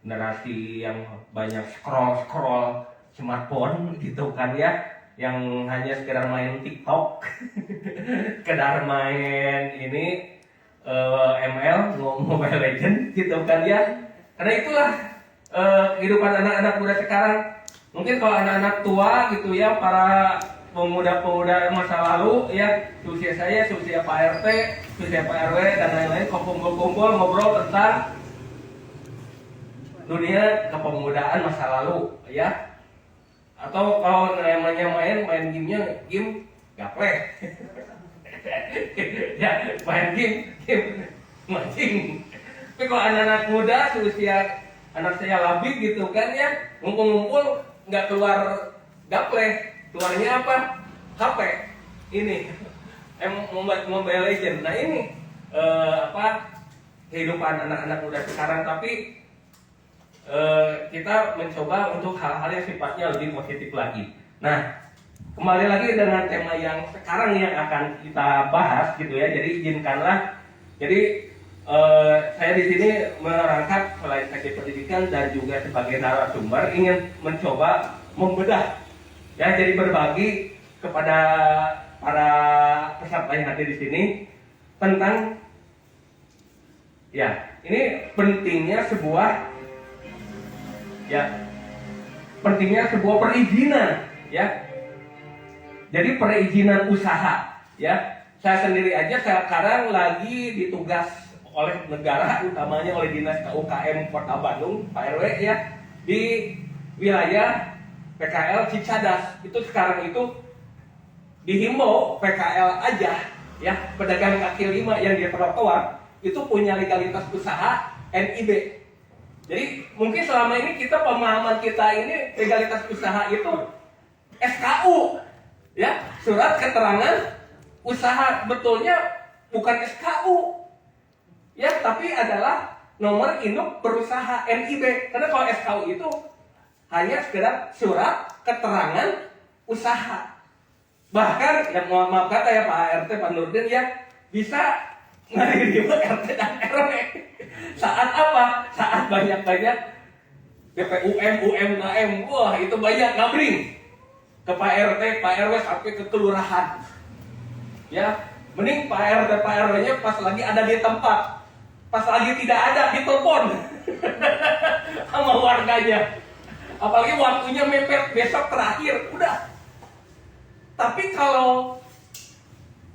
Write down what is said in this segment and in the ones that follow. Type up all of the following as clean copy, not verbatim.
generasi yang banyak scroll smartphone gitu kan ya, yang hanya sekedar main TikTok, sekedar main ini ML, Mobile Legend gitu kan ya. Karena itulah kehidupan anak-anak muda sekarang. Mungkin kalau anak-anak tua gitu ya, para pemuda-pemuda masa lalu ya, usia saya, usia Pak RT, usia Pak RW dan lain-lain, kumpul-kumpul ngobrol tentang dunia kepemudaan masa lalu ya. Atau kalau namanya main gamenya game gaple. Ya, main game mancing. Tapi kalau anak-anak muda seusia anak saya Labib gitu kan ya, ngumpul-ngumpul nggak keluar gaple, keluarnya apa? HP ini Mobile Legend. Nah ini kehidupan anak-anak muda sekarang. Tapi kita mencoba untuk hal-hal yang sifatnya lebih positif lagi. Nah, kembali lagi dengan tema yang sekarang yang akan kita bahas gitu ya. Jadi izinkanlah, saya di sini merangkap selain teknik pendidikan dan juga sebagai narasumber ingin mencoba membedah ya, jadi berbagi kepada para peserta yang hadir di sini tentang ya, ini pentingnya sebuah perizinan ya. Jadi perizinan usaha ya. Saya sendiri aja sekarang lagi ditugas oleh negara, utamanya oleh Dinas KUKM Kota Bandung, Pak RW ya, di wilayah PKL Cicadas. Itu sekarang itu dihimbau PKL aja ya, pedagang kaki lima yang di trotoar itu punya legalitas usaha NIB. Jadi mungkin selama ini pemahaman kita ini legalitas usaha itu SKU ya, surat keterangan usaha. Betulnya bukan SKU ya, tapi adalah nomor induk berusaha NIB. Karena kalau SKU itu hanya sekedar surat keterangan usaha. Bahkan ya maaf kata ya Pak RT, Pak Nurdin ya, bisa ngirim RT dan RW. Saat apa? Saat banyak-banyak BPUM, UMKM. Wah, itu banyak ngabring ke Pak RT, Pak RW sampai ke kelurahan. Ya, mending Pak RT, Pak RW-nya pas lagi ada di tempat. Pas lagi tidak ada, ditelepon sama warganya. Apalagi waktunya mepet, besok terakhir, udah. Tapi kalau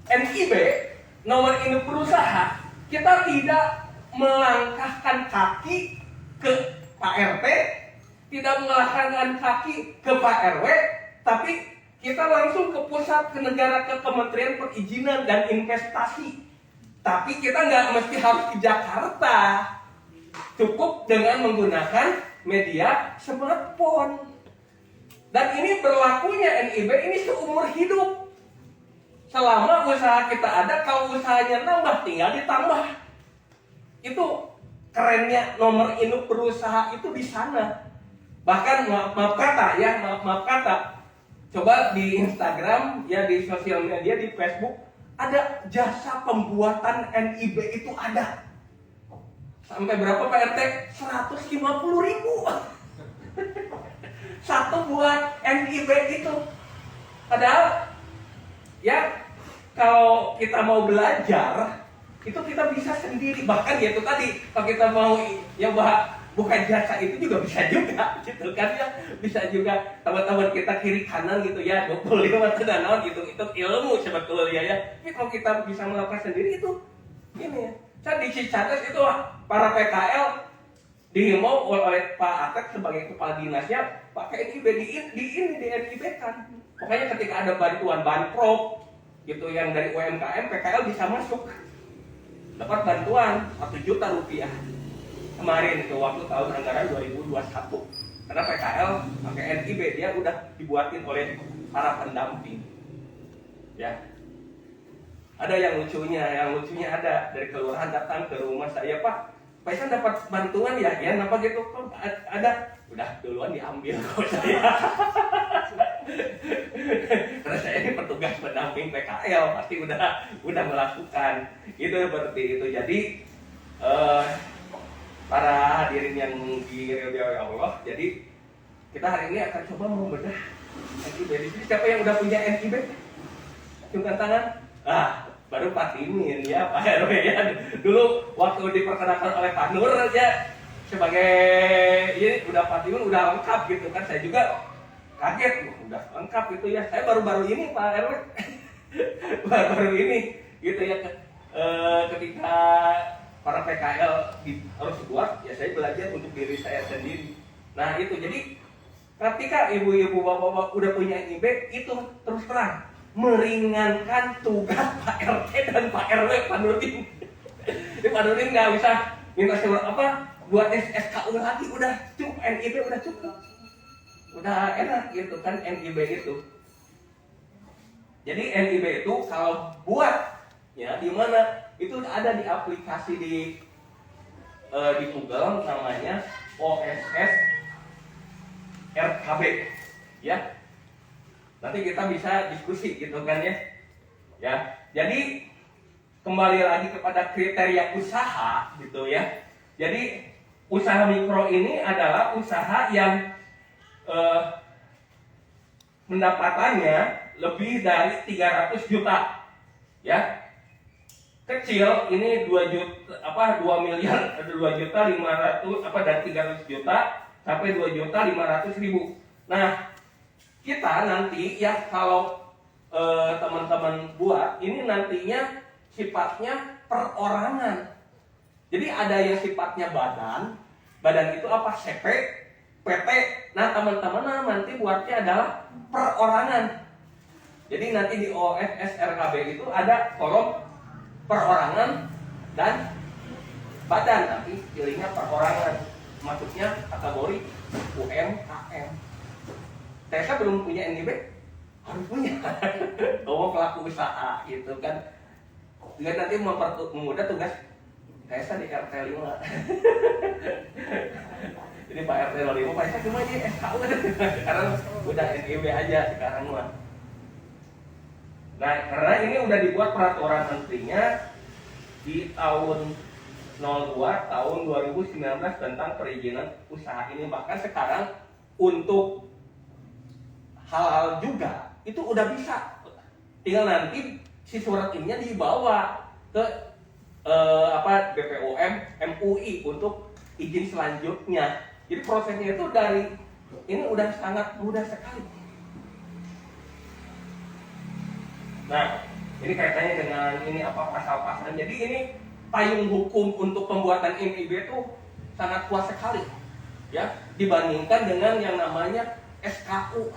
NIB, nomor induk berusaha, kita tidak melangkahkan kaki ke Pak RT, tidak melangkahkan kaki ke Pak RW, tapi kita langsung ke pusat, ke negara, ke Kementerian Perizinan dan Investasi. Tapi kita nggak mesti harus ke Jakarta, cukup dengan menggunakan media smartphone. Dan ini berlakunya NIB ini seumur hidup. Selama usaha kita ada, kalau usahanya nambah tinggal ditambah. Itu kerennya nomor induk berusaha itu di sana. Bahkan maaf kata, coba di Instagram ya, di sosial media, di Facebook ada jasa pembuatan NIB itu ada. Sampai berapa Pak RT? 150.000 satu buat NIB itu. Padahal ya, kalau kita mau belajar itu kita bisa sendiri. Bahkan ya itu tadi, kalau kita mau ya bukan jasa itu juga bisa juga gitu kan ya. Bisa juga teman-teman kita kiri kanan gitu ya, 25 tenanan gitu, itu ilmu sebetulnya ya. Tapi kalau kita bisa melakukan sendiri itu ini ya. Saya di Cicadas itu para PKL dihimbau oleh Pak Atek sebagai kepala dinasnya pakai NIB, di NIB kan. Pokoknya ketika ada bantuan banprop gitu yang dari UMKM, PKL bisa masuk dapat bantuan 1 juta rupiah kemarin itu waktu tahun anggaran 2021. Karena PKL pakai NIB, dia udah dibuatin oleh para pendamping ya. Ada yang lucunya ada dari kelurahan datang ke rumah saya, Pak Paisan dapat bantuan ya apa gitu. Oh, ada, udah duluan diambil kok saya. Karena saya ini petugas pendamping PKL, pasti udah melakukan itu seperti itu. Jadi para hadirin yang diridhoi Allah. Jadi kita hari ini akan coba membedah NIB. Di sini siapa yang udah punya NIB? Acungkan tangan. Baru Pak Timin ya, Pak RW ya. Dulu waktu diperkenalkan oleh Pak Nur ya sebagai ini udah Pak Timin udah lengkap gitu kan. Saya juga kaget, udah lengkap gitu ya. Saya baru-baru ini Pak RW. baru-baru ini gitu ya. Ketika para PKL harus buat, ya saya belajar untuk diri saya sendiri. Nah itu, jadi ketika ibu-ibu bapak-bapak udah punya NIB, itu terus terang meringankan tugas Pak RT dan Pak RW, Pak Nurdin. Jadi Pak Nurdin nggak bisa minta surat buat SKU lagi, udah cukup, NIB udah cukup, udah enak gitu kan NIB itu. Jadi NIB itu kalau buat ya di mana itu ada di aplikasi di Google namanya OSS RKB ya. Nanti kita bisa diskusi gitu kan ya. Ya. Jadi kembali lagi kepada kriteria usaha gitu ya. Jadi usaha mikro ini adalah usaha yang pendapatannya lebih dari 300 juta ya. Kecil ini 2 miliar 2 juta 500 dan 300 juta sampai 2 juta 500 ribu. Nah kita nanti ya kalau teman-teman buat ini nantinya sifatnya perorangan. Jadi ada yang sifatnya badan itu apa, CP, PT. Nah teman-teman nanti buatnya adalah perorangan. Jadi nanti di OSS RKB itu ada kolom perorangan dan badan, tapi pilihnya perorangan, masuknya kategori UMKM. Saya belum punya NIB, harus punya. Pelaku usaha gitu kan. Juga nanti memudah tugas Kaisa di RT 5. Jadi Pak RT 05, Pak Kaisa cuma aja SKU karena udah NIB aja sekarang mah. Nah, karena ini udah dibuat peraturan menterinya di tahun 02 tahun 2019 tentang perizinan usaha ini. Bahkan sekarang untuk halal juga itu udah bisa. Tinggal nanti si surat ini dibawa ke BPOM MUI untuk izin selanjutnya. Jadi prosesnya itu dari ini udah sangat mudah sekali. Nah, ini kaitannya dengan ini pasal-pasal. Jadi ini payung hukum untuk pembuatan NIB itu sangat kuat sekali, ya, dibandingkan dengan yang namanya SKU.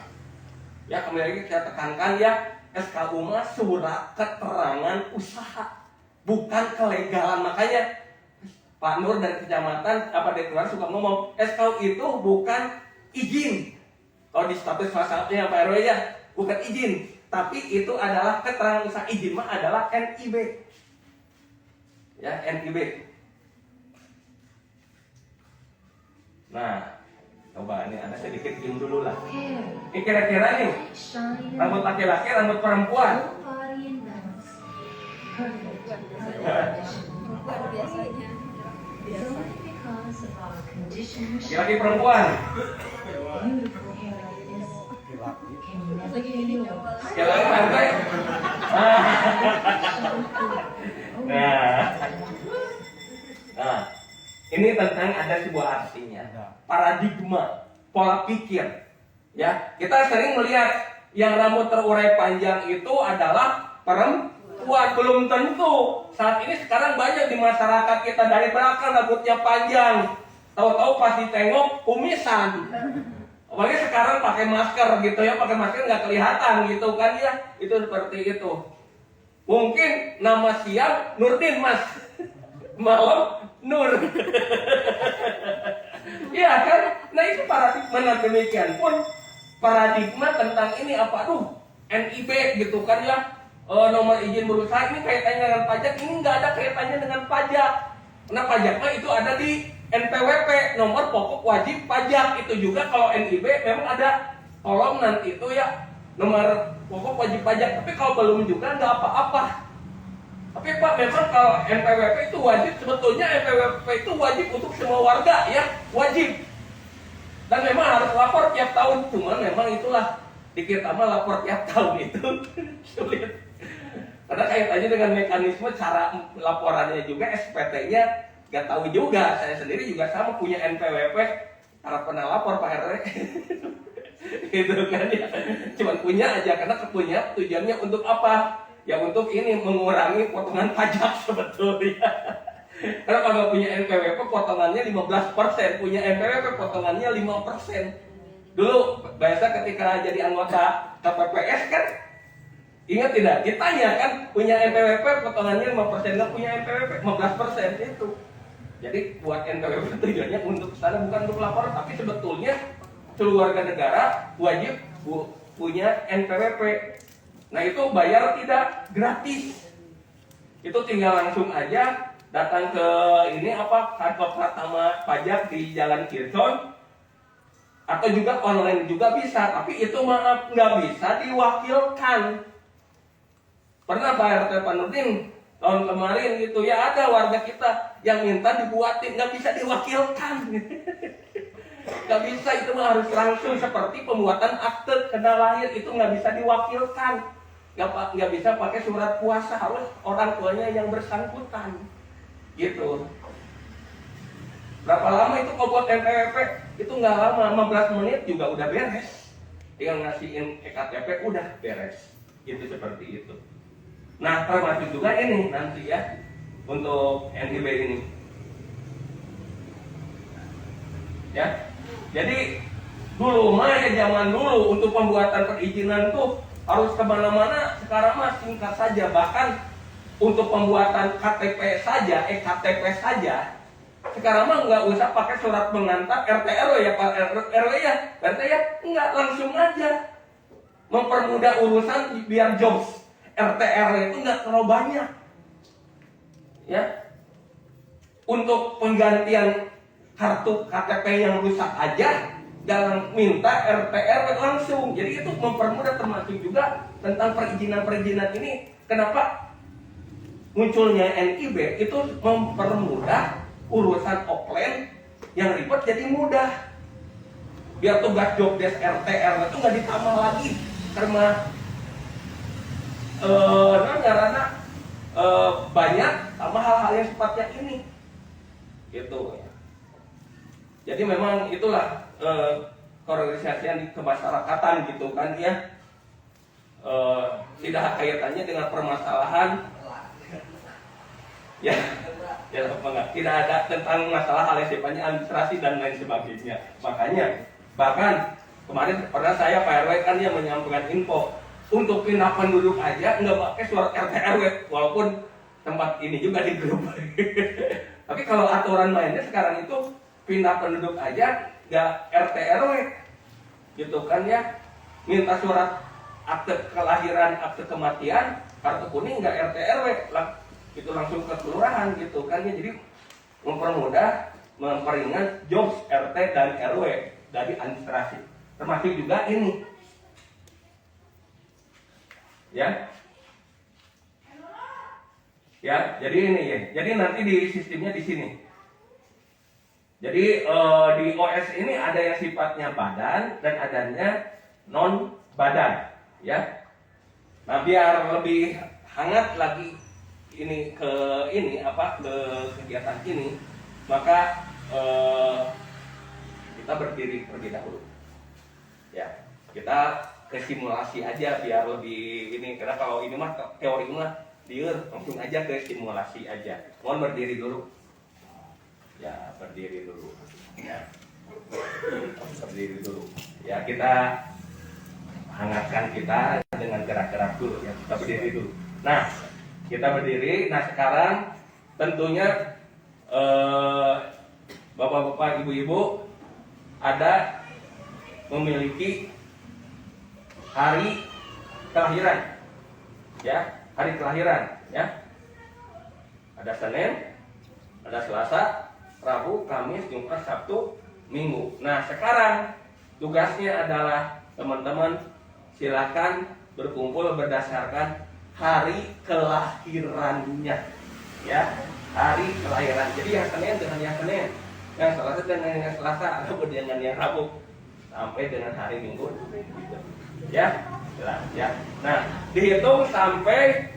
Ya, kembali lagi saya tekankan ya, SKU mah surat keterangan usaha, bukan kelegalan. Makanya Pak Nur dari kecamatan Deklar suka ngomong SKU itu bukan izin. Kalau di status masalahnya Pak RW ya, bukan izin. Tapi itu adalah keterangan usaha. Izin mah adalah NIB. Ya, NIB. Nah, coba ini ada sedikit game dulu lah. Ini kira-kira nih, rambut laki-laki, rambut perempuan. Laki-laki perempuan. Jalan pantai. Nah, ini tentang ada sebuah artinya, paradigma, pola pikir. Ya, kita sering melihat yang rambut terurai panjang itu adalah perempuan, belum tentu. Saat ini sekarang banyak di masyarakat kita dari belakang rambutnya panjang, tahu-tahu pas ditengok kumisan. Apalagi sekarang pakai masker gitu ya, pakai masker nggak kelihatan gitu kan ya, itu seperti itu. Mungkin nama siang Nurdin Mas, malam Nur. Iya kan? Nah itu paradigma demikian pun paradigma tentang ini apa? NIB gitu kan ya, nomor izin berusaha ini kaitannya dengan pajak, ini nggak ada kaitannya dengan pajak. Karena pajak mah itu ada di NPWP, nomor pokok wajib pajak. Itu juga kalau NIB memang ada kolom nanti itu ya, nomor pokok wajib pajak. Tapi kalau belum juga nggak apa-apa. Tapi Pak, memang kalau NPWP itu wajib, sebetulnya NPWP itu wajib untuk semua warga ya, wajib. Dan memang harus lapor tiap tahun, cuman memang itulah di kita mah lapor tiap tahun itu sulit. Karena kaitannya dengan mekanisme cara laporannya juga, SPT-nya nggak tahu juga. Saya sendiri juga sama punya NPWP, harap pernah lapor Pak RW. Gitu kan ya. Cuman punya aja, karena punya tujuannya untuk apa? Ya untuk ini, mengurangi potongan pajak sebetulnya. Karena kalau punya NPWP potongannya 15%, punya NPWP potongannya 5%. Dulu biasa ketika jadi anggota KPPS kan, ingat tidak? Ditanya kan, punya NPWP potongannya 5%, nggak punya NPWP 15% itu. Jadi buat NPWP tujuannya untuk sana, bukan untuk laporan, tapi sebetulnya seluruh warga negara wajib punya NPWP. Nah itu bayar tidak gratis. Itu tinggal langsung aja datang ke ini apa, kantor Pratama Pajak di Jalan Kirson, atau juga online juga bisa. Tapi itu maaf, nggak bisa diwakilkan. Pernah Pak RT Pak Nurdin tahun kemarin gitu ya, ada warga kita yang minta dibuatin, nggak bisa diwakilkan. Nggak bisa, itu mah harus langsung, seperti pembuatan akte tanda lahir itu nggak bisa diwakilkan. Nggak bisa pakai surat kuasa, harus orang tuanya yang bersangkutan gitu. Berapa lama itu kalau buat NPWP? Itu nggak lama, 15 menit juga udah beres. Tinggal ngasihin EKTP udah beres. Itu seperti itu. Nah termasuk juga ini nanti ya, untuk NIB ini ya. Jadi dulu mah ya, zaman dulu untuk pembuatan perizinan tuh harus kemana-mana. Sekarang mah singkat saja. Bahkan untuk pembuatan KTP saja, EKTP saja, sekarang mah nggak usah pakai surat pengantar RT RW ya Pak RW ya, RT ya, nggak, langsung aja. Mempermudah urusan biar jobs RT RW itu nggak terlalu banyak. Ya, untuk penggantian kartu KTP yang rusak aja jangan minta RT RW langsung. Jadi itu mempermudah, termasuk juga tentang perizinan ini. Kenapa munculnya NIB? Itu mempermudah urusan offline yang ribet jadi mudah. Biar tugas jobdesk RT RW itu nggak ditambah lagi karena banyak tambah hal-hal yang sifatnya ini gitu ya. Jadi memang itulah keorganisasian di kemasyarakatan gitu kan ya, tidak kaitannya dengan permasalahan ya, tidak ada tentang masalah hal yang sifatnya administrasi dan lain sebagainya. Makanya bahkan kemarin pernah saya Pak RW kan dia menyampaikan info untuk pindah penduduk aja nggak pakai surat RT RW, walaupun tempat ini juga di grup. Tapi kalau aturan mainnya sekarang itu pindah penduduk aja nggak RT RW gitu kan ya, minta surat akte kelahiran, akte kematian, kartu kuning nggak RT RW lah, itu langsung ke kelurahan gitu kan ya. Jadi mempermudah, memperingan jobs RT dan RW dari administrasi, termasuk juga ini ya. Ya, jadi ini ya. Jadi nanti di sistemnya di sini. Jadi di OS ini ada yang sifatnya badan dan adanya non badan, ya. Nah, biar lebih hangat lagi ini ke kegiatan ini, maka kita berdiri terlebih dahulu. Ya, kita ke simulasi aja biar lebih ini, karena kalau ini mah teori mah langsung aja ke simulasi aja. Mohon berdiri dulu. Ya, berdiri dulu. Ya. Berdiri dulu. Ya, kita hangatkan kita dengan gerak-gerak dulu ya. Kita berdiri dulu. Nah, kita berdiri. Nah, sekarang tentunya bapak-bapak, ibu-ibu ada memiliki hari kelahiran. Ya, hari kelahiran ya. Ada Senin, ada Selasa, Rabu, Kamis, Jumat, Sabtu, Minggu. Nah, sekarang tugasnya adalah teman-teman silakan berkumpul berdasarkan hari kelahirannya, ya, hari kelahiran. Jadi yang Senin dengan yang Senin, yang Selasa dengan yang Selasa, atau dengan yang Rabu, sampai dengan hari Minggu, gitu. Ya, jelas ya. Nah, dihitung sampai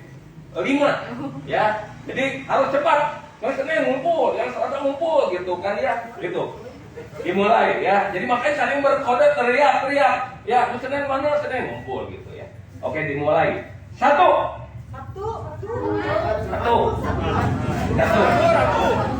5, ya. Jadi harus cepat. Yang Senin ngumpul, yang Selasa ngumpul, gitu kan ya, gitu. Dimulai ya. Jadi makanya saling berkode teriak-teriak. Ya, Senin mana? Senin ngumpul gitu ya. Oke, dimulai. 1. 1. 1. 1.